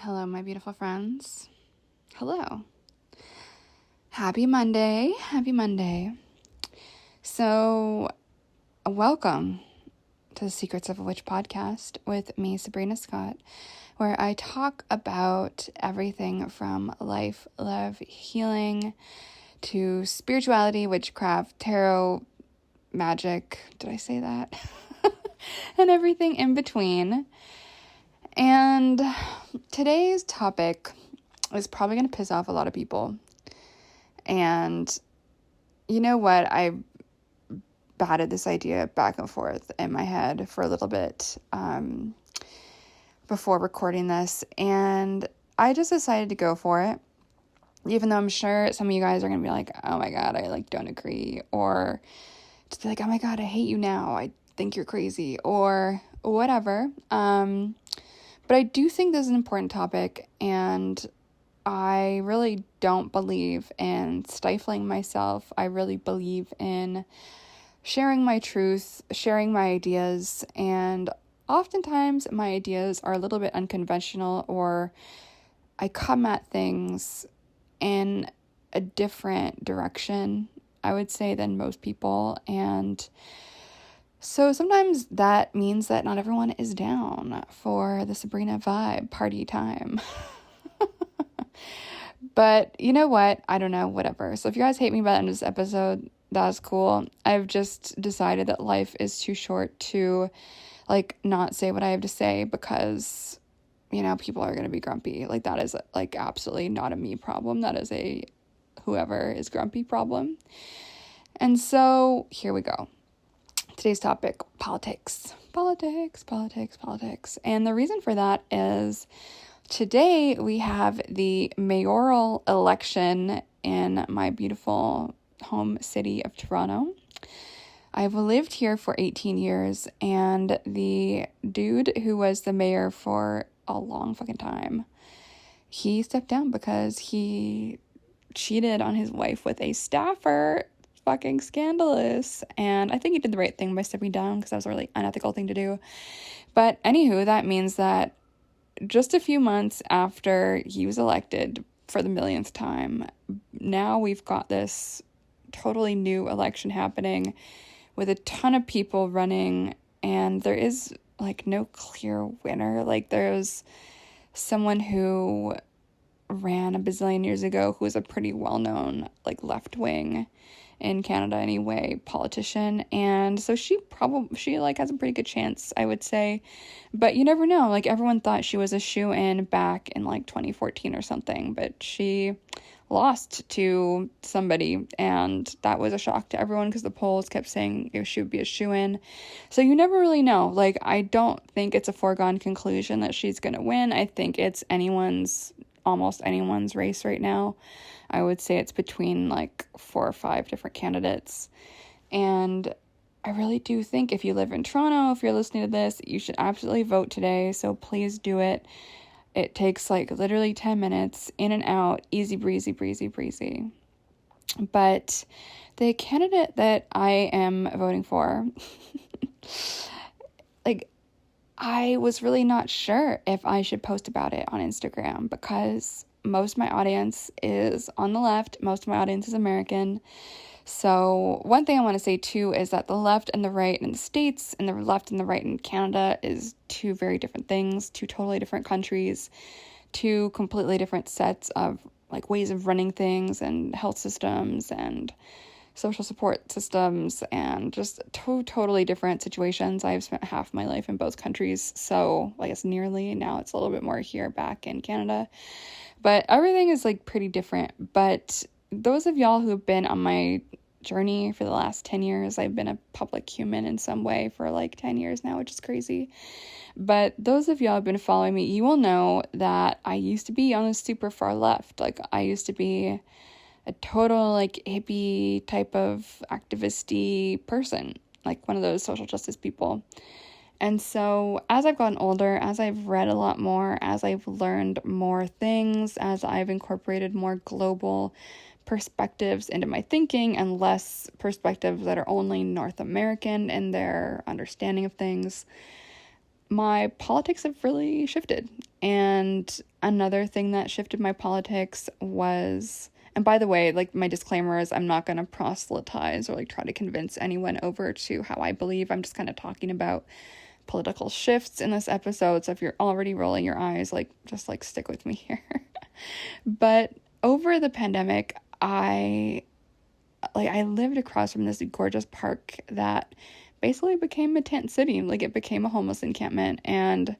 Hello, my beautiful friends. Hello. Happy Monday. Happy Monday. So, welcome to the Secrets of a Witch podcast with me, Sabrina Scott, where I talk about everything from life, love, healing, to spirituality, witchcraft, tarot, magic. Did I say that? And everything in between. And today's topic is probably going to piss off a lot of people. And you know what? I batted this idea back and forth in my head for a little bit before recording this. And I just decided to go for it. Even though I'm sure some of you guys are going to be like, oh my God, I don't agree. Or just be like, oh my God, I hate you now. I think you're crazy. Or whatever. But I do think this is an important topic, and I really don't believe in stifling myself. I really believe in sharing my truth, sharing my ideas, and oftentimes my ideas are a little bit unconventional, or I come at things in a different direction, I would say, than most people. And so sometimes that means that not everyone is down for the Sabrina vibe party time. But you know what? I don't know, whatever. So if you guys hate me by the end of this episode, that's cool. I've just decided that life is too short to not say what I have to say because, people are going to be grumpy. That is absolutely not a me problem. That is a whoever is grumpy problem. And so here we go. Today's topic, politics. And the reason for that is today we have the mayoral election in my beautiful home city of Toronto. I've lived here for 18 years, and the dude who was the mayor for a long fucking time, he stepped down because he cheated on his wife with a staffer. Fucking scandalous. And I think he did the right thing by stepping down because that was a really unethical thing to do. But anywho, that means that just a few months after he was elected for the millionth time, now we've got this totally new election happening with a ton of people running, and there is no clear winner. There's someone who ran a bazillion years ago who was a pretty well-known left-wing in Canada anyway, politician, and so she has a pretty good chance, I would say, but you never know. Everyone thought she was a shoo-in back in 2014 or something, but she lost to somebody, and that was a shock to everyone because the polls kept saying she would be a shoo-in. So you never really know. I don't think it's a foregone conclusion that she's gonna win. I think it's almost anyone's race right now. I would say it's between 4 or 5 different candidates. And I really do think if you live in Toronto, if you're listening to this, you should absolutely vote today. So please do it. It takes literally 10 minutes, in and out, easy breezy. But the candidate that I am voting for, I was really not sure if I should post about it on Instagram because most of my audience is on the left. Most of my audience is American. So one thing I want to say too is that the left and the right in the States and the left and the right in Canada is two very different things, two totally different countries, two completely different sets of ways of running things and health systems and social support systems and just totally different situations. I've spent half my life in both countries, so I guess nearly. Now it's a little bit more here back in Canada. But everything is pretty different. But those of y'all who have been on my journey for the last 10 years, I've been a public human in some way for 10 years now, which is crazy. But those of y'all who have been following me, you will know that I used to be on the super far left. I used to be a total hippie type of activist-y person, one of those social justice people. And so as I've gotten older, as I've read a lot more, as I've learned more things, as I've incorporated more global perspectives into my thinking and less perspectives that are only North American in their understanding of things, my politics have really shifted. And another thing that shifted my politics was, and by the way, like, my disclaimer is I'm not going to proselytize or like try to convince anyone over to how I believe. I'm just kind of talking about political shifts in this episode. So if you're already rolling your eyes, like, just like stick with me here. But over the pandemic, I lived across from this gorgeous park that basically became a tent city. Like, it became a homeless encampment. And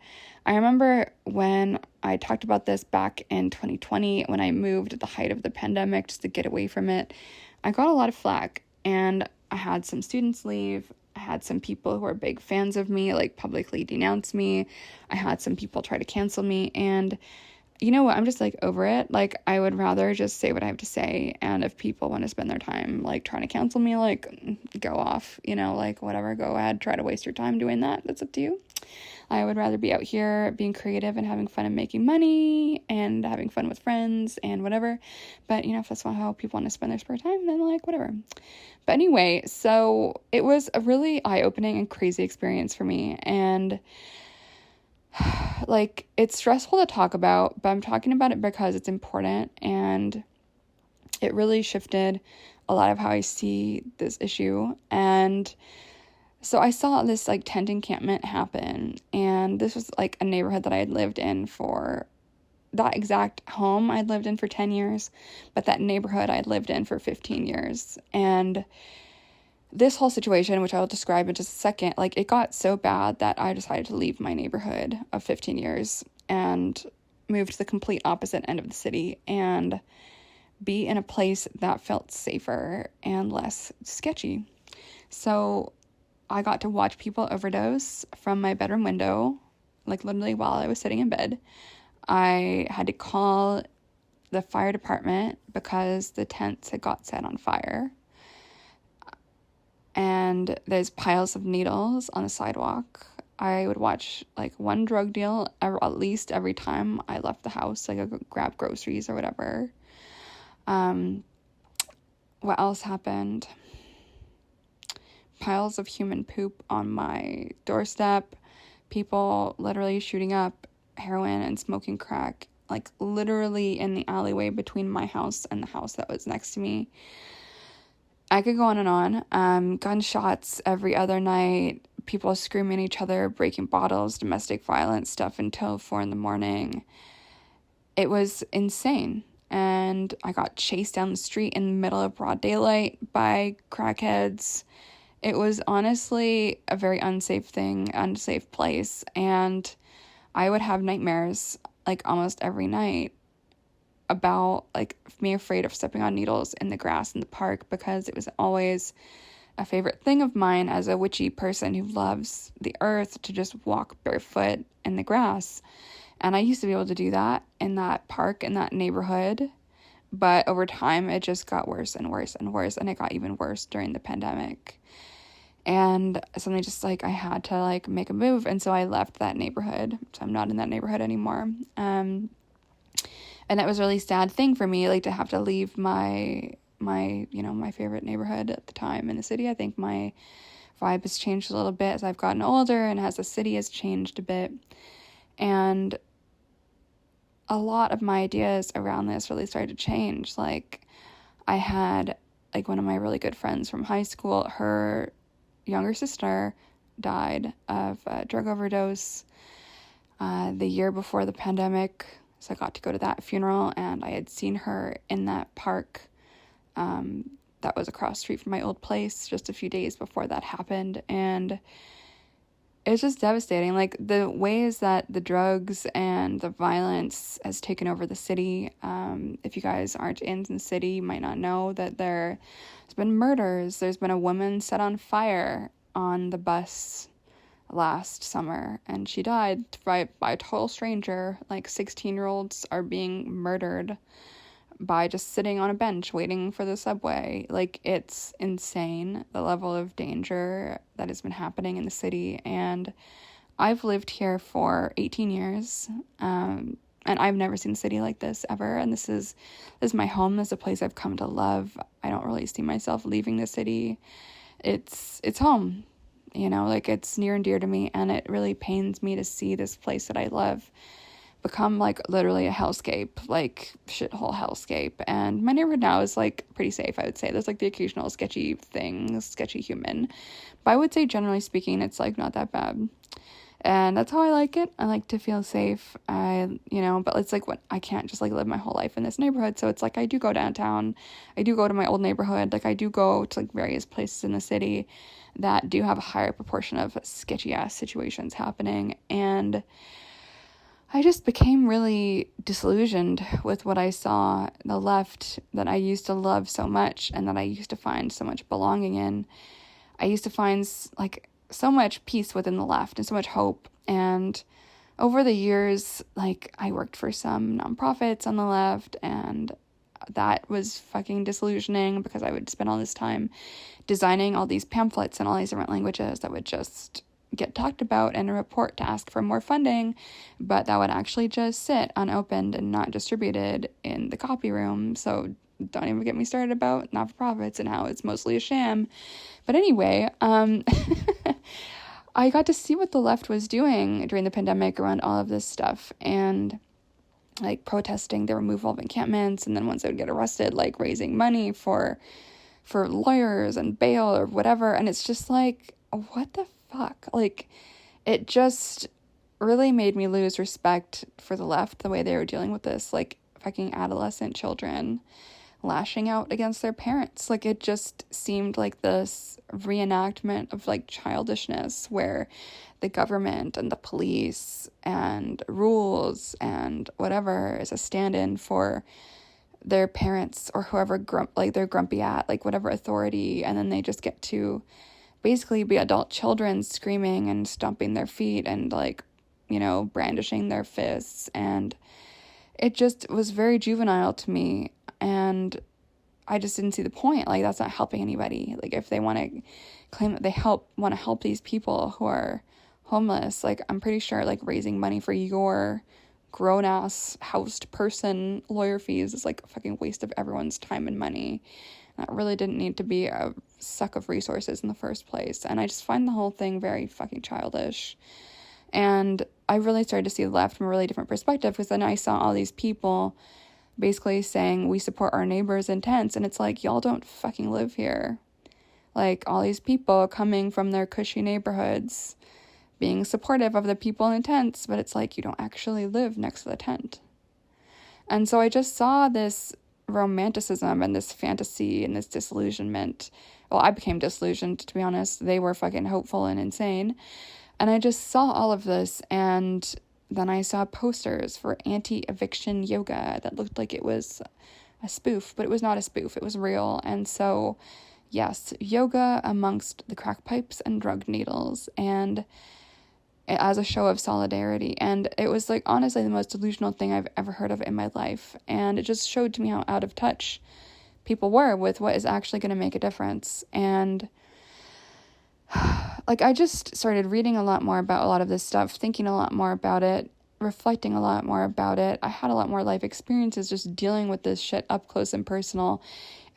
I remember when I talked about this back in 2020, when I moved at the height of the pandemic just to get away from it, I got a lot of flack. And I had some students leave. I had some people who were big fans of me, like, publicly denounce me. I had some people try to cancel me. And you know what? I'm just like over it. Like, I would rather just say what I have to say. And if people want to spend their time like trying to cancel me, like, go off, like, whatever, go ahead, try to waste your time doing that. That's up to you. I would rather be out here being creative and having fun and making money and having fun with friends and whatever. But, if that's not how people want to spend their spare time, then like, whatever. But anyway, so it was a really eye-opening and crazy experience for me. And like, it's stressful to talk about, but I'm talking about it because it's important, and it really shifted a lot of how I see this issue. And so I saw this like tent encampment happen, and this was like a neighborhood that I had lived in for that exact home I'd lived in for 10 years, but that neighborhood I'd lived in for 15 years. And this whole situation, which I will describe in just a second, like, it got so bad that I decided to leave my neighborhood of 15 years and move to the complete opposite end of the city and be in a place that felt safer and less sketchy. So I got to watch people overdose from my bedroom window, like, literally while I was sitting in bed. I had to call the fire department because the tents had got set on fire. And there's piles of needles on the sidewalk. I would watch like one drug deal at least every time I left the house, like I go grab groceries or whatever. What else happened? Piles of human poop on my doorstep. People literally shooting up heroin and smoking crack, like literally in the alleyway between my house and the house that was next to me. I could go on and on. Gunshots every other night, people screaming at each other, breaking bottles, domestic violence stuff until 4 a.m. It was insane. And I got chased down the street in the middle of broad daylight by crackheads. It was honestly a very unsafe place. And I would have nightmares like almost every night about like me afraid of stepping on needles in the grass in the park, because it was always a favorite thing of mine as a witchy person who loves the earth to just walk barefoot in the grass. And I used to be able to do that in that park, in that neighborhood. But over time, it just got worse and worse and worse. And it got even worse during the pandemic. And suddenly just like I had to like make a move. And so I left that neighborhood. So I'm not in that neighborhood anymore. And that was a really sad thing for me, like to have to leave my favorite neighborhood at the time in the city. I think my vibe has changed a little bit as I've gotten older and as the city has changed a bit. And a lot of my ideas around this really started to change. Like, I had like one of my really good friends from high school, her younger sister died of a drug overdose the year before the pandemic. So I got to go to that funeral, and I had seen her in that park that was across the street from my old place just a few days before that happened. And it's just devastating. Like, the ways that the drugs and the violence has taken over the city. If you guys aren't in the city, you might not know that there's been murders. There's been a woman set on fire on the bus last summer, and she died by a total stranger. Like, 16-year-olds are being murdered by just sitting on a bench waiting for the subway. Like, it's insane, the level of danger that has been happening in the city. And I've lived here for 18 years, and I've never seen a city like this ever. And this is my home. This is a place I've come to love. I don't really see myself leaving the city. It's home. like it's near and dear to me, and it really pains me to see this place that I love become like literally a hellscape, like shithole hellscape. And my neighborhood now is like pretty safe, I would say. There's like the occasional sketchy thing, sketchy human, but I would say generally speaking it's like not that bad. And that's how I like it. I like to feel safe. But it's like what I can't just like live my whole life in this neighborhood. So it's like I do go downtown. I do go to my old neighborhood. Like I do go to like various places in the city that do have a higher proportion of sketchy ass situations happening. And I just became really disillusioned with what I saw, the left that I used to love so much and that I used to find so much belonging in. I used to find like so much peace within the left and so much hope. And over the years, like I worked for some nonprofits on the left, and that was fucking disillusioning because I would spend all this time designing all these pamphlets in all these different languages that would just get talked about in a report to ask for more funding, but that would actually just sit unopened and not distributed in the copy room. So don't even get me started about not-for-profits and how it's mostly a sham. But anyway, I got to see what the left was doing during the pandemic around all of this stuff, and like protesting the removal of encampments, and then once they would get arrested, like raising money for lawyers and bail or whatever. And it's just like, what the fuck? Like, it just really made me lose respect for the left, the way they were dealing with this, like fucking adolescent children lashing out against their parents. Like, it just seemed like this reenactment of like childishness where the government and the police and rules and whatever is a stand-in for their parents or whoever they're grumpy at, like whatever authority, and then they just get to basically be adult children screaming and stomping their feet and like, brandishing their fists. And it just was very juvenile to me, and I just didn't see the point. Like, that's not helping anybody. Like, if they want to claim that they want to help these people who are homeless, like, I'm pretty sure like raising money for your grown-ass housed person lawyer fees is like a fucking waste of everyone's time and money. That really didn't need to be a suck of resources in the first place. And I just find the whole thing very fucking childish. And I really started to see the left from a really different perspective, because then I saw all these people basically saying we support our neighbors in tents, and it's like, y'all don't fucking live here. Like, all these people coming from their cushy neighborhoods being supportive of the people in the tents, but it's like, you don't actually live next to the tent. And so I just saw this romanticism and this fantasy and this disillusionment. Well, I became disillusioned, to be honest. They were fucking hopeful and insane. And I just saw all of this, and then I saw posters for anti-eviction yoga that looked like it was a spoof, but it was not a spoof. It was real. And so, yes, yoga amongst the crack pipes and drug needles, and as a show of solidarity. And it was like honestly the most delusional thing I've ever heard of in my life. And it just showed to me how out of touch people were with what is actually going to make a difference. And like, I just started reading a lot more about a lot of this stuff, thinking a lot more about it, reflecting a lot more about it. I had a lot more life experiences just dealing with this shit up close and personal,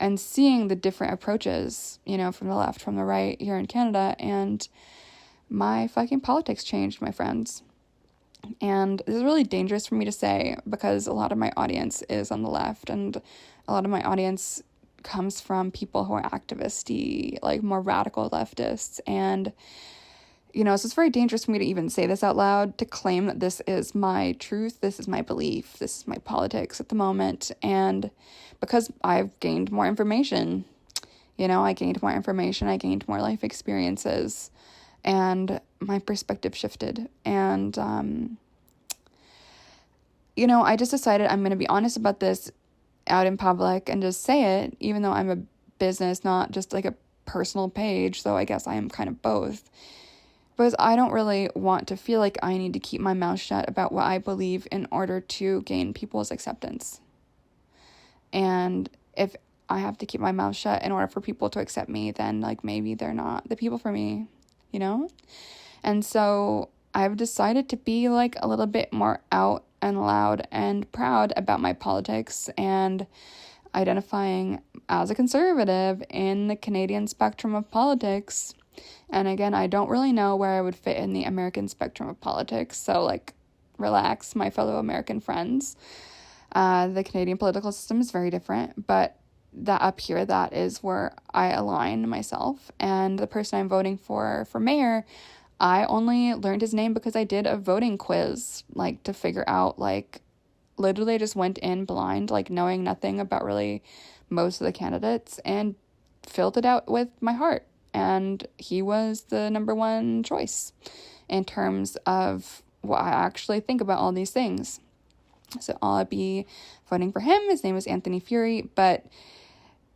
and seeing the different approaches, from the left, from the right here in Canada. And my fucking politics changed, my friends. And this is really dangerous for me to say, because a lot of my audience is on the left, and a lot of my audience comes from people who are activisty, like more radical leftists. And, so it's very dangerous for me to even say this out loud, to claim that this is my truth, this is my belief, this is my politics at the moment. And because I've gained more information, I gained more information, I gained more life experiences, and my perspective shifted. And, I just decided I'm going to be honest about this out in public and just say it, even though I'm a business, not just like a personal page. So I guess I am kind of both, because I don't really want to feel like I need to keep my mouth shut about what I believe in order to gain people's acceptance. And if I have to keep my mouth shut in order for people to accept me, then like maybe they're not the people for me, And so I've decided to be like a little bit more out and loud and proud about my politics, and identifying as a conservative in the Canadian spectrum of politics, And again, I don't really know where I would fit in the American spectrum of politics. So, like, relax, my fellow American friends. The Canadian political system is very different, but that up here, that is where I align myself. And the person I'm voting for mayor, I only learned his name because I did a voting quiz, like, to figure out, like, literally just went in blind, like, knowing nothing about really most of the candidates, and filled it out with my heart. And he was the number one choice in terms of what I actually think about all these things. So I'll be voting for him. His name is Anthony Furey. But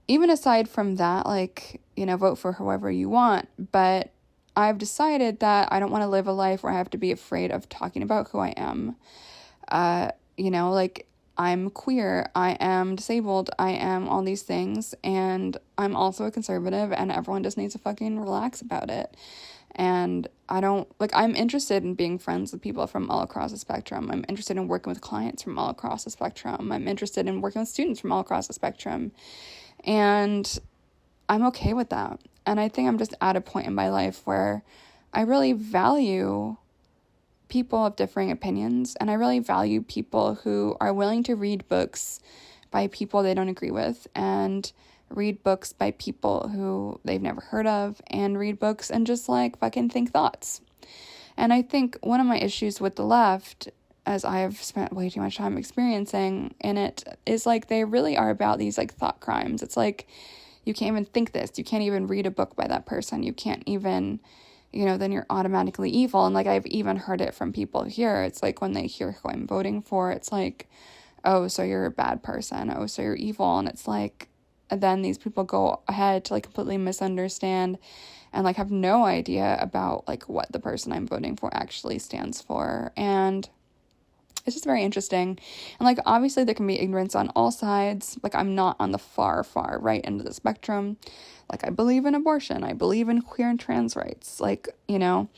even aside from that, like, you know, vote for whoever you want. But I've decided that I don't want to live a life where I have to be afraid of talking about who I am. You know, like, I'm queer, I am disabled, I am all these things, and I'm also a conservative, and everyone just needs to fucking relax about it. And I'm interested in being friends with people from all across the spectrum. I'm interested in working with clients from all across the spectrum. I'm interested in working with students from all across the spectrum. And I'm okay with that. And I think I'm just at a point in my life where I really value people of differing opinions, and I really value people who are willing to read books by people they don't agree with, and read books by people who they've never heard of, and read books and just, like, fucking think thoughts. And I think one of my issues with the left, as I have spent way too much time experiencing in it, is, like, they really are about these, like, thought crimes. It's like, you can't even think this, you can't even read a book by that person, you can't even, you know, then you're automatically evil. And, like, I've even heard it from people here. It's like, when they hear who I'm voting for, it's like, oh, so you're a bad person. Oh, so you're evil. And it's like, and then these people go ahead to, like, completely misunderstand and, like, have no idea about, like, what the person I'm voting for actually stands for. And it's just very interesting. And, like, obviously there can be ignorance on all sides. Like, I'm not on the far, far right end of the spectrum. Like, I believe in abortion. I believe in queer and trans rights. Like, you know,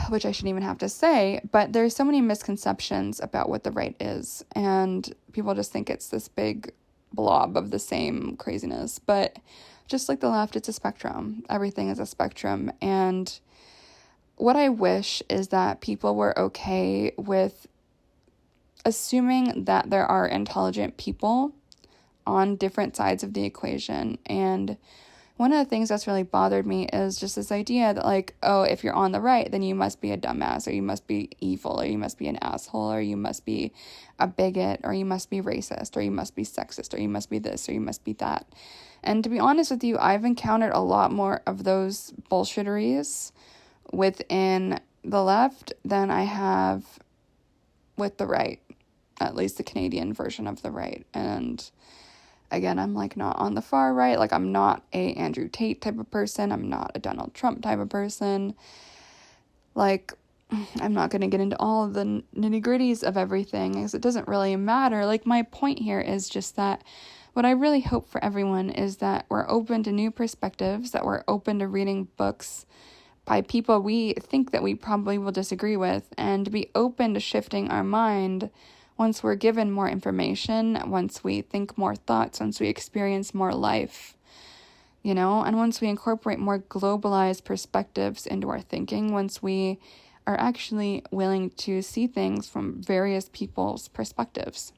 which I shouldn't even have to say. But there's so many misconceptions about what the right is. And people just think it's this big blob of the same craziness. But just like the left, it's a spectrum. Everything is a spectrum. And what I wish is that people were okay with assuming that there are intelligent people on different sides of the equation. And one of the things that's really bothered me is just this idea that, like, oh, if you're on the right, then you must be a dumbass, or you must be evil, or you must be an asshole, or you must be a bigot, or you must be racist, or you must be sexist, or you must be this, or you must be that. And to be honest with you, I've encountered a lot more of those bullshitteries within the left than I have with the right, at least the Canadian version of the right. And again, I'm, like, not on the far right. Like, I'm not a Andrew Tate type of person. I'm not a Donald Trump type of person. Like, I'm not going to get into all of the nitty-gritties of everything, because it doesn't really matter. Like, my point here is just that what I really hope for everyone is that we're open to new perspectives, that we're open to reading books by people we think that we probably will disagree with, and to be open to shifting our mind once we're given more information, once we think more thoughts, once we experience more life, you know, and once we incorporate more globalized perspectives into our thinking, once we are actually willing to see things from various people's perspectives.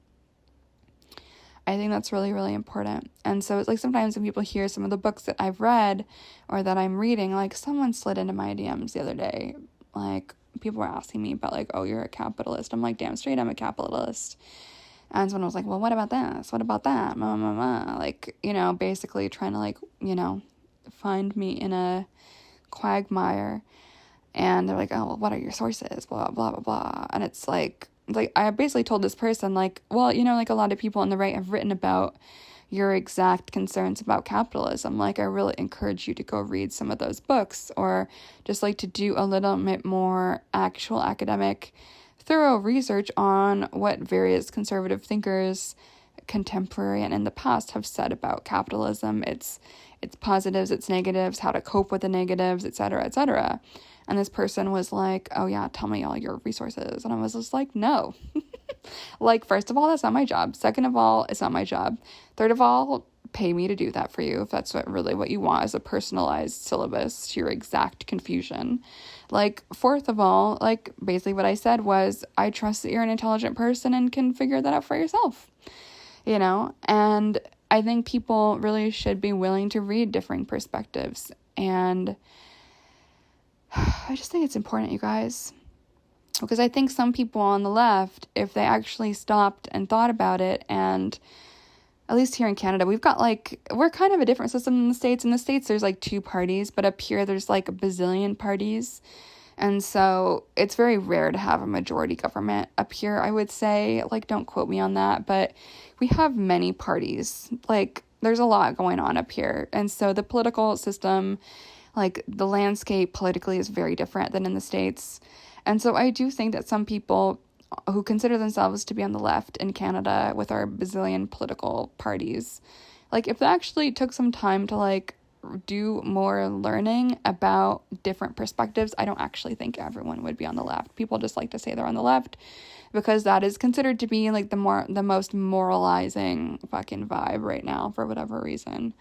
I think that's really, really important. And so it's like, sometimes when people hear some of the books that I've read or that I'm reading, like, someone slid into my DMs the other day, like, people were asking me about, like, oh, you're a capitalist. I'm like, damn straight, I'm a capitalist. And someone was like, well, what about this? What about that? Like, you know, basically trying to, like, you know, find me in a quagmire. And they're like, oh, well, what are your sources? Blah, blah, blah, blah. And it's like I basically told this person, like, well, you know, like, a lot of people on the right have written about your exact concerns about capitalism. Like, I really encourage you to go read some of those books, or just, like, to do a little bit more actual academic, thorough research on what various conservative thinkers, contemporary and in the past, have said about capitalism, its positives, its negatives, how to cope with the negatives, etc., etc. And this person was like, oh yeah, tell me all your resources. And I was just like, no. Like, first of all, that's not my job. Second of all, it's not my job. Third of all, pay me to do that for you if that's what you want, as a personalized syllabus to your exact confusion. Like, fourth of all, like, basically what I said was, I trust that you're an intelligent person and can figure that out for yourself, you know? And I think people really should be willing to read differing perspectives. And I just think it's important, you guys. Because I think some people on the left, if they actually stopped and thought about it, and at least here in Canada, we're kind of a different system than the States. In the States, there's like 2 parties, but up here, there's like a bazillion parties. And so it's very rare to have a majority government up here, I would say. Like, don't quote me on that, but we have many parties. Like, there's a lot going on up here. And so the political system, like, the landscape politically is very different than in the States. And so I do think that some people who consider themselves to be on the left in Canada with our bazillion political parties, like, if they actually took some time to, like, do more learning about different perspectives, I don't actually think everyone would be on the left. People just like to say they're on the left because that is considered to be, like, the most moralizing fucking vibe right now for whatever reason.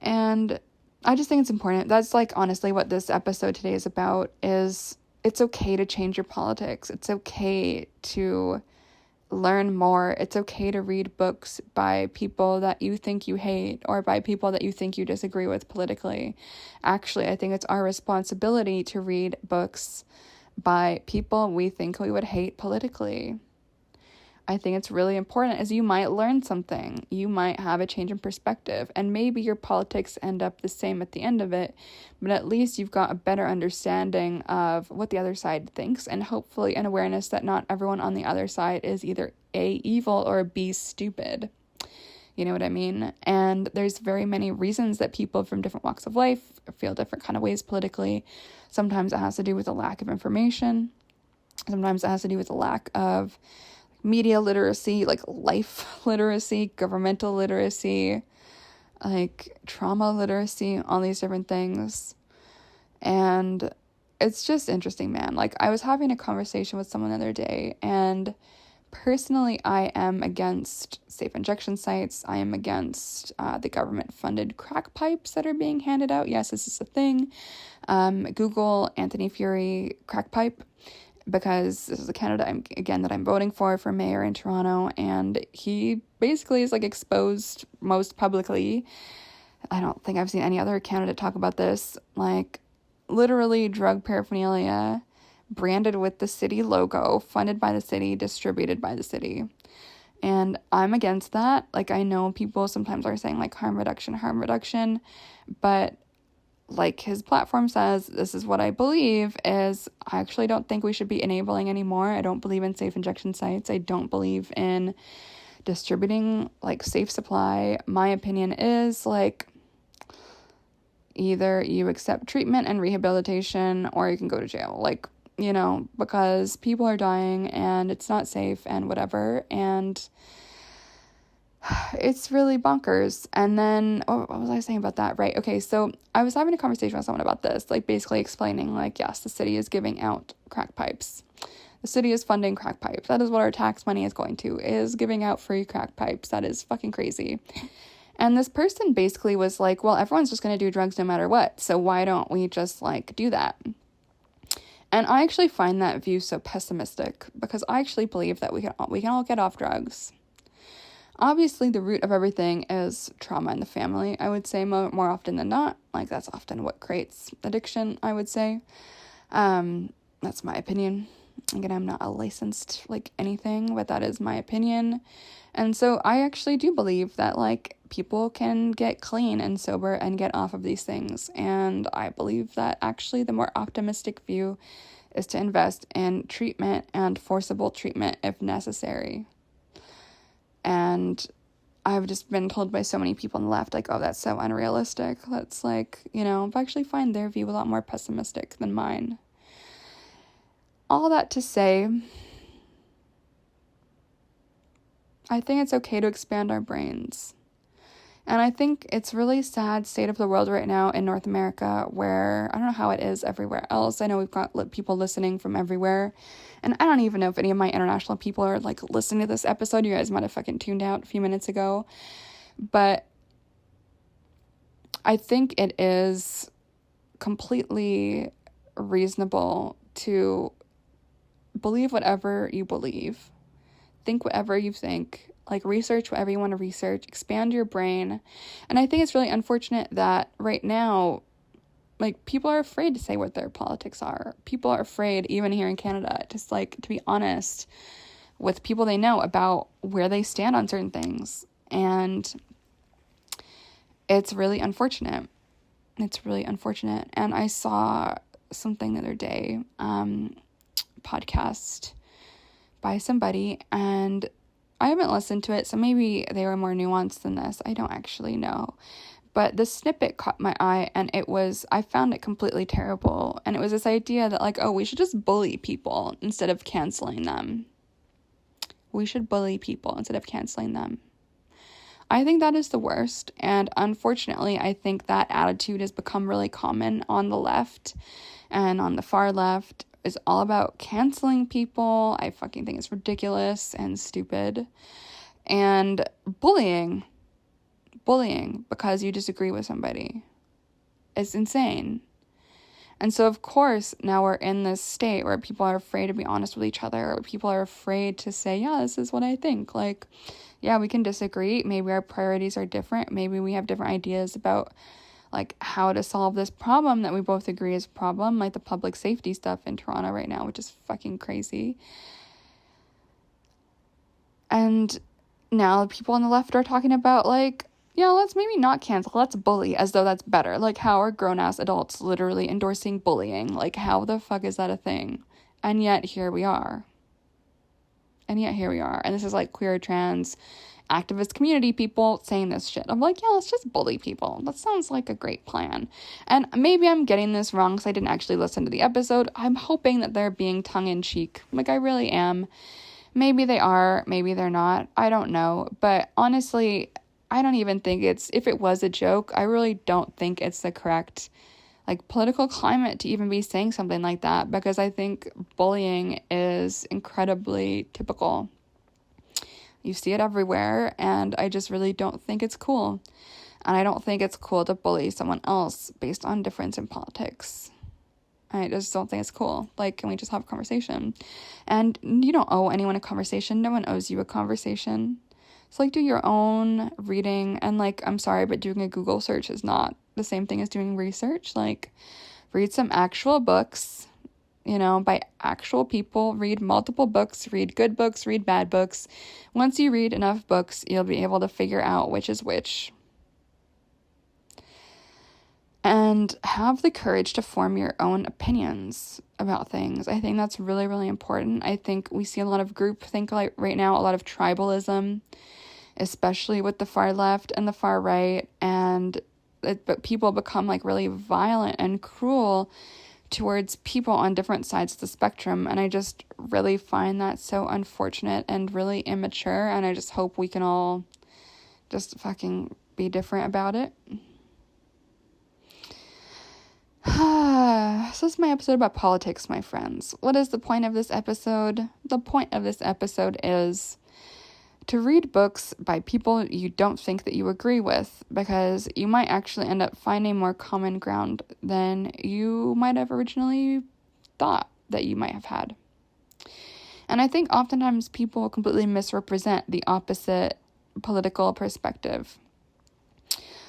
And I just think it's important. That's, like, honestly what this episode today is about, is it's okay to change your politics. It's okay to learn more. It's okay to read books by people that you think you hate or by people that you think you disagree with politically. Actually, I think it's our responsibility to read books by people we think we would hate politically. I think it's really important, as you might learn something. You might have a change in perspective, and maybe your politics end up the same at the end of it, but at least you've got a better understanding of what the other side thinks, and hopefully an awareness that not everyone on the other side is either A, evil, or B, stupid. You know what I mean? And there's very many reasons that people from different walks of life feel different kind of ways politically. Sometimes it has to do with a lack of information. Sometimes it has to do with a lack of media literacy, like life literacy, governmental literacy, like trauma literacy, all these different things. And it's just interesting, man. Like, I was having a conversation with someone the other day, and personally, I am against safe injection sites. I am against the government-funded crack pipes that are being handed out. Yes, this is a thing. Google Anthony Furey crack pipe, because this is a candidate that I'm voting for mayor in Toronto, and he basically is, like, exposed most publicly. I don't think I've seen any other candidate talk about this, like, literally drug paraphernalia branded with the city logo, funded by the city, distributed by the city. And I'm against that. Like, I know people sometimes are saying, like, harm reduction, but like his platform says, this is what I believe, is I actually don't think we should be enabling anymore. I don't believe in safe injection sites. I don't believe in distributing, like, safe supply. My opinion is, like, either you accept treatment and rehabilitation or you can go to jail. Like, you know, because people are dying and it's not safe and whatever. And it's really bonkers. And then, what was I saying about that? Right. Okay. So I was having a conversation with someone about this, like, basically explaining, like, yes, the city is giving out crack pipes. The city is funding crack pipes. That is what our tax money is going to, is giving out free crack pipes. That is fucking crazy. And this person basically was like, well, everyone's just going to do drugs no matter what. So why don't we just, like, do that? And I actually find that view so pessimistic, because I actually believe that we can all get off drugs. Obviously, the root of everything is trauma in the family, I would say, more often than not. Like, that's often what creates addiction, I would say. That's my opinion. Again, I'm not a licensed, like, anything, but that is my opinion. And so I actually do believe that, like, people can get clean and sober and get off of these things. And I believe that actually the more optimistic view is to invest in treatment and forcible treatment if necessary. And I've just been told by so many people on the left, like, oh, that's so unrealistic. That's, like, you know, I actually find their view a lot more pessimistic than mine. All that to say, I think it's okay to expand our brains. And I think it's really sad state of the world right now in North America, where I don't know how it is everywhere else. I know we've got people listening from everywhere. And I don't even know if any of my international people are, like, listening to this episode. You guys might have fucking tuned out a few minutes ago. But I think it is completely reasonable to believe whatever you believe, think whatever you think, like research whatever you want to research, expand your brain. And I think it's really unfortunate that right now, like, people are afraid to say what their politics are. People are afraid, even here in Canada, just like to be honest with people they know about where they stand on certain things. And it's really unfortunate. It's really unfortunate. And I saw something the other day, podcast by somebody, and I haven't listened to it, so maybe they were more nuanced than this. I don't actually know. But the snippet caught my eye, and I found it completely terrible. And it was this idea that, like, oh, we should just bully people instead of canceling them. We should bully people instead of canceling them. I think that is the worst, and unfortunately, I think that attitude has become really common on the left and on the far left. Is all about canceling people. I fucking think it's ridiculous and stupid. And bullying because you disagree with somebody. It's insane. And so, of course, now we're in this state where people are afraid to be honest with each other, or people are afraid to say, yeah, this is what I think. Like, yeah, we can disagree. Maybe our priorities are different. Maybe we have different ideas about, like, how to solve this problem that we both agree is a problem, like the public safety stuff in Toronto right now, which is fucking crazy. And now people on the left are talking about, like, yeah, let's maybe not cancel, let's bully, as though that's better. Like, how are grown-ass adults literally endorsing bullying? Like, how the fuck is that a thing? And yet, here we are. And this is, like, queer, trans, activist community people saying this shit. I'm like, yeah, let's just bully people. That sounds like a great plan. And maybe I'm getting this wrong because I didn't actually listen to the episode. I'm hoping that they're being tongue-in-cheek. Like, I really am. Maybe they are, maybe they're not. I don't know. But honestly, I don't even think if it was a joke, I really don't think it's the correct, like, political climate to even be saying something like that, because I think bullying is incredibly typical. You see it everywhere, and I just really don't think it's cool. And I don't think it's cool to bully someone else based on difference in politics. I just don't think it's cool. Like, can we just have a conversation? And you don't owe anyone a conversation. No one owes you a conversation. So, like, do your own reading. And, like, I'm sorry, but doing a Google search is not the same thing as doing research. Like, read some actual books, by actual people. Read multiple books. Read good books. Read bad books. Once you read enough books, you'll be able to figure out which is which. And have the courage to form your own opinions about things. I think that's really, really important. I think we see a lot of groupthink, like right now, a lot of tribalism, especially with the far left and the far right. But people become, like, really violent and cruel towards people on different sides of the spectrum. And I just really find that so unfortunate and really immature. And I just hope we can all just fucking be different about it. So this is my episode about politics, my friends. What is the point of this episode? The point of this episode is to read books by people you don't think that you agree with, because you might actually end up finding more common ground than you might have originally thought that you might have had. And I think oftentimes people completely misrepresent the opposite political perspective.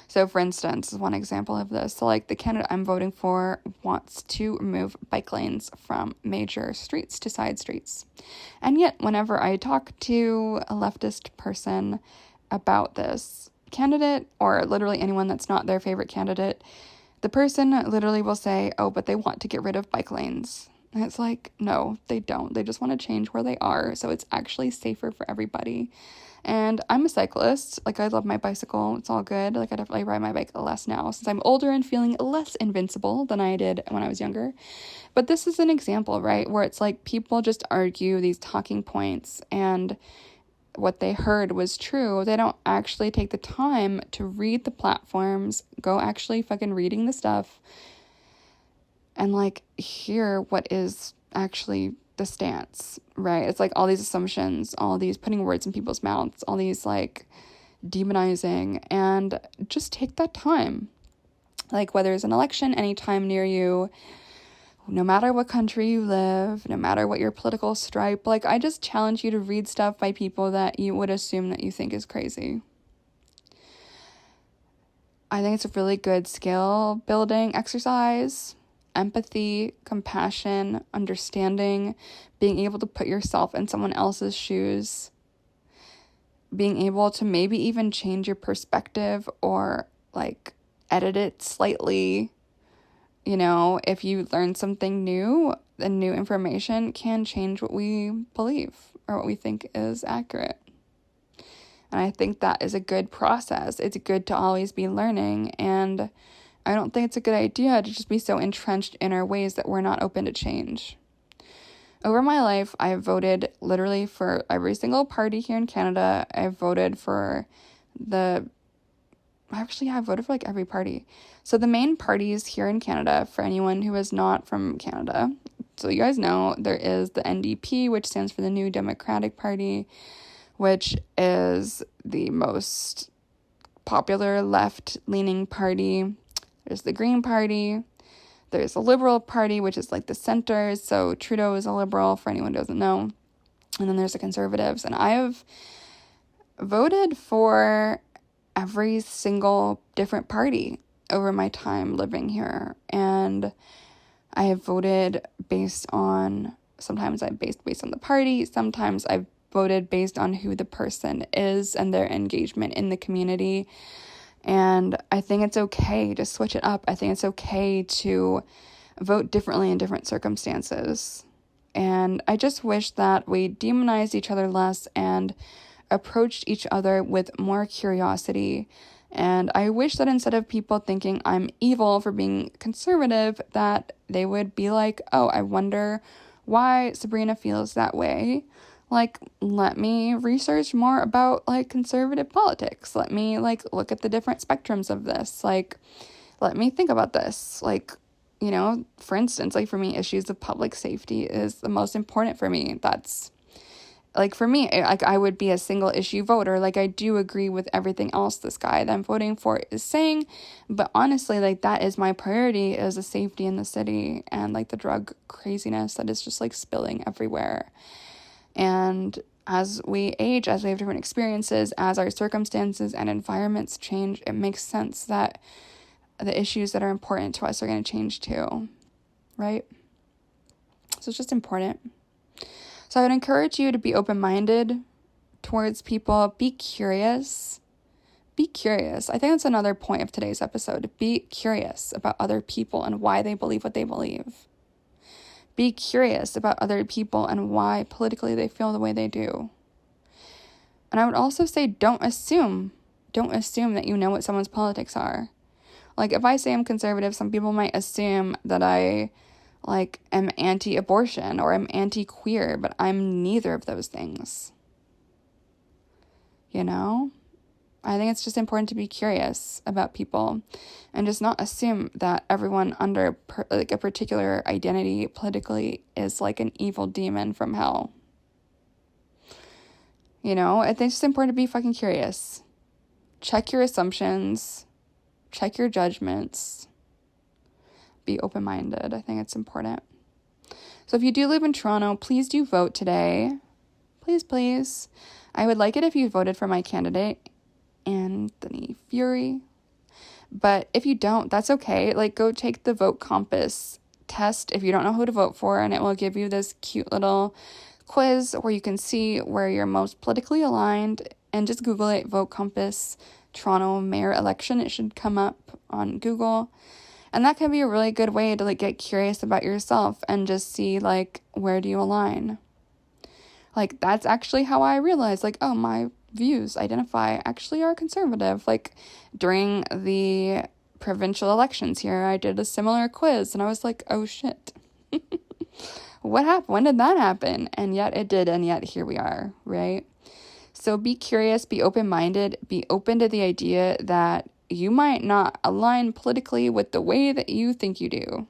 So, for instance, one example of this, so, like, the candidate I'm voting for wants to remove bike lanes from major streets to side streets. And yet, whenever I talk to a leftist person about this candidate, or literally anyone that's not their favorite candidate, the person literally will say, oh, but they want to get rid of bike lanes. And it's like, no, they don't. They just want to change where they are, so it's actually safer for everybody. And I'm a cyclist. Like, I love my bicycle. It's all good. Like, I definitely ride my bike less now since I'm older and feeling less invincible than I did when I was younger. But this is an example, right, where it's like people just argue these talking points and what they heard was true. They don't actually take the time to read the platforms, go actually fucking reading the stuff, and, like, hear what is actually the stance, right? It's like all these assumptions, all these putting words in people's mouths, all these, like, demonizing, and just take that time. Like, whether it's an election anytime near you, no matter what country you live, no matter what your political stripe, like, I just challenge you to read stuff by people that you would assume that you think is crazy. I think it's a really good skill building exercise. Empathy, compassion, understanding, being able to put yourself in someone else's shoes, being able to maybe even change your perspective or like edit it slightly. You know, if you learn something new, the new information can change what we believe or what we think is accurate. And I think that is a good process. It's good to always be learning. And I don't think it's a good idea to just be so entrenched in our ways that we're not open to change. Over my life, I've voted literally for every single party here in Canada. I've voted for I've voted for like every party. So the main parties here in Canada, for anyone who is not from Canada, so you guys know, there is the NDP, which stands for the New Democratic Party, which is the most popular left-leaning party. There's the Green Party. There's the Liberal Party, which is like the center. So Trudeau is a liberal, for anyone who doesn't know. And then there's the Conservatives. And I have voted for every single different party over my time living here. And I have voted based on, sometimes I've based on the party. Sometimes I've voted based on who the person is and their engagement in the community. And I think it's okay to switch it up. I think it's okay to vote differently in different circumstances. And I just wish that we demonized each other less and approached each other with more curiosity. And I wish that instead of people thinking I'm evil for being conservative, that they would be like, oh, I wonder why Sabrina feels that way. Like, let me research more about, like, conservative politics. Let me, like, look at the different spectrums of this. Like, let me think about this. Like, you know, for instance, like, for me, issues of public safety is the most important for me. That's, like, for me, like, I would be a single issue voter. Like, I do agree with everything else this guy that I'm voting for is saying. But honestly, like, that is my priority, is the safety in the city and, like, the drug craziness that is just, like, spilling everywhere. And as we age, as we have different experiences, as our circumstances and environments change, it makes sense that the issues that are important to us are going to change too, right? So it's just important. So I would encourage you to be open-minded towards people. Be curious. Be curious. I think that's another point of today's episode. Be curious about other people and why they believe what they believe. Be curious about other people and why politically they feel the way they do. And I would also say don't assume that you know what someone's politics are. Like, if I say I'm conservative, some people might assume that I, like, am anti-abortion or I'm anti-queer, but I'm neither of those things. You know? I think it's just important to be curious about people and just not assume that everyone under a particular identity politically is like an evil demon from hell. You know, I think it's just important to be fucking curious. Check your assumptions. Check your judgments. Be open-minded. I think it's important. So if you do live in Toronto, please do vote today. Please, please. I would like it if you voted for my candidate, Anthony Furey. But if you don't, that's okay. Like, go take the Vote Compass test if you don't know who to vote for, and it will give you this cute little quiz where you can see where you're most politically aligned. And just Google it, Vote Compass Toronto mayor election. It should come up on Google. And that can be a really good way to, like, get curious about yourself and just see, like, where do you align? Like, that's actually how I realized, like, oh, my views actually are conservative. Like, during the provincial elections here, I did a similar quiz, and I was like, oh, shit. What happened? When did that happen? And yet it did, and yet here we are, right? So be curious, be open-minded, be open to the idea that you might not align politically with the way that you think you do.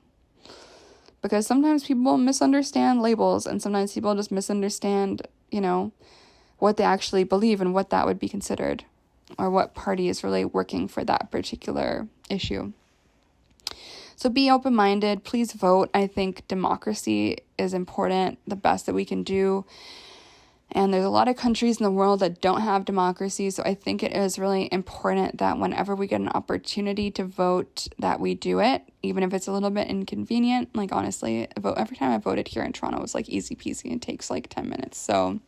Because sometimes people misunderstand labels, and sometimes people just misunderstand, you know, what they actually believe and what that would be considered, or what party is really working for that particular issue. So be open-minded. Please vote. I think democracy is important, the best that we can do. And there's a lot of countries in the world that don't have democracy. So I think it is really important that whenever we get an opportunity to vote, that we do it, even if it's a little bit inconvenient. Like, honestly, every time I voted here in Toronto, it was like easy peasy. It takes like 10 minutes. So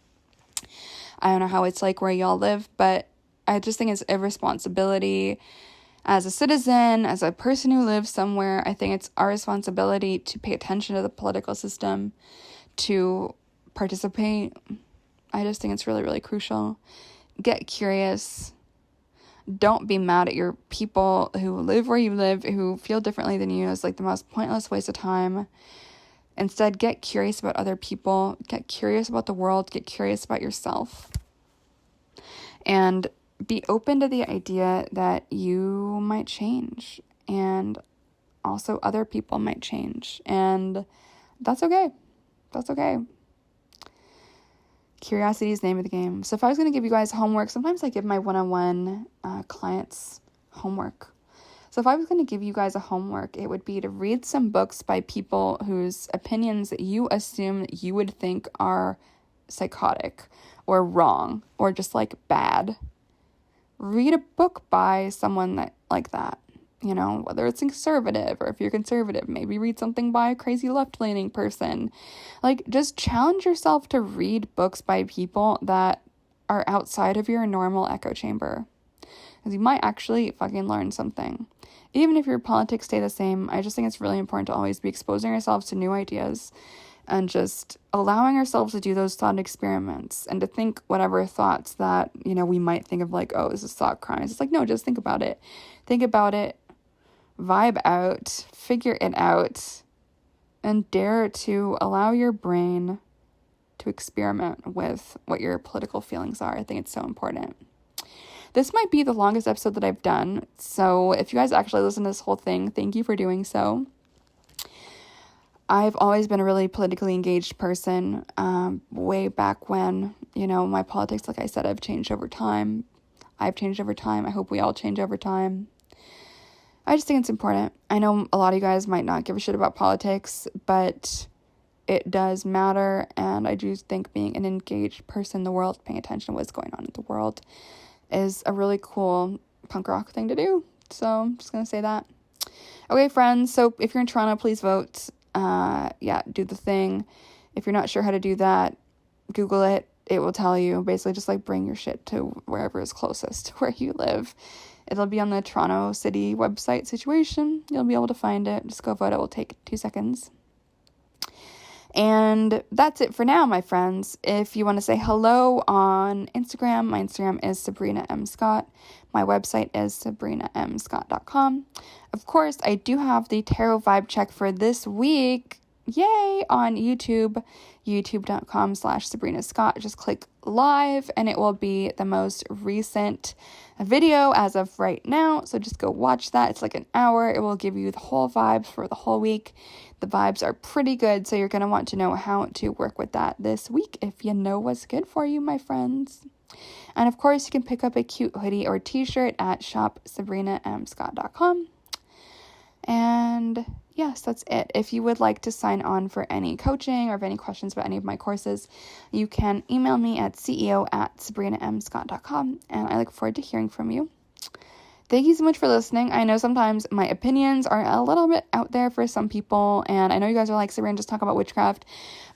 I don't know how it's like where y'all live, but I just think it's a responsibility as a citizen, as a person who lives somewhere. I think it's our responsibility to pay attention to the political system, to participate. I just think it's really, really crucial. Get curious. Don't be mad at your people who live where you live, who feel differently than you. It's like the most pointless waste of time. Instead, get curious about other people. Get curious about the world. Get curious about yourself. And be open to the idea that you might change. And also other people might change. And that's okay. That's okay. Curiosity is the name of the game. So if I was going to give you guys homework, sometimes I give my one-on-one clients homework. So if I was going to give you guys a homework, it would be to read some books by people whose opinions that you assume that you would think are psychotic or wrong or just like bad. Read a book by someone like that. You know, whether it's conservative or if you're conservative, maybe read something by a crazy left-leaning person. Like, just challenge yourself to read books by people that are outside of your normal echo chamber. Because you might actually fucking learn something. Even if your politics stay the same, I just think it's really important to always be exposing ourselves to new ideas and just allowing ourselves to do those thought experiments and to think whatever thoughts that, you know, we might think of like, oh, this is thought crimes. It's like, no, just think about it. Think about it. Vibe out, figure it out, and dare to allow your brain to experiment with what your political feelings are. I think it's so important. This might be the longest episode that I've done, so if you guys actually listen to this whole thing, thank you for doing so. I've always been a really politically engaged person, way back when, you know, my politics, like I said, I've changed over time. I've changed over time. I hope we all change over time. I just think it's important. I know a lot of you guys might not give a shit about politics, but it does matter, and I do think being an engaged person in the world, paying attention to what's going on in the world, is a really cool punk rock thing to do. So I'm just going to say that. Okay, friends, so if you're in Toronto, please vote. Do the thing. If you're not sure how to do that, Google it. It will tell you. Basically, just like bring your shit to wherever is closest to where you live. It'll be on the Toronto City website situation. You'll be able to find it. Just go vote. It will take 2 seconds. And that's it for now, my friends. If you want to say hello on Instagram, my Instagram is Sabrina M. Scott. My website is sabrinamscott.com. Of course, I do have the tarot vibe check for this week. Yay! On YouTube, youtube.com/Sabrina Scott. Just click live and it will be the most recent video as of right now. So just go watch that. It's like an hour. It will give you the whole vibes for the whole week. The vibes are pretty good, so you're going to want to know how to work with that this week if you know what's good for you, my friends. And of course, you can pick up a cute hoodie or t-shirt at shopsabrinamscott.com. And yes, that's it. If you would like to sign on for any coaching or have any questions about any of my courses, you can email me at ceo@sabrinamscott.com, and I look forward to hearing from you. Thank you so much for listening. I know sometimes my opinions are a little bit out there for some people, and I know you guys are like, Sabrina, just talk about witchcraft,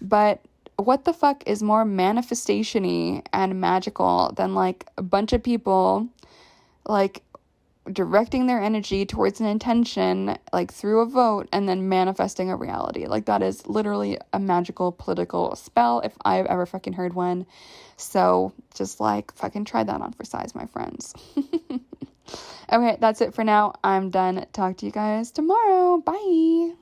but what the fuck is more manifestation-y and magical than like a bunch of people like directing their energy towards an intention, like through a vote, and then manifesting a reality? Like, that is literally a magical political spell if I've ever fucking heard one. So just like fucking try that on for size, my friends. Okay, that's it for now. I'm done. Talk to you guys tomorrow. Bye.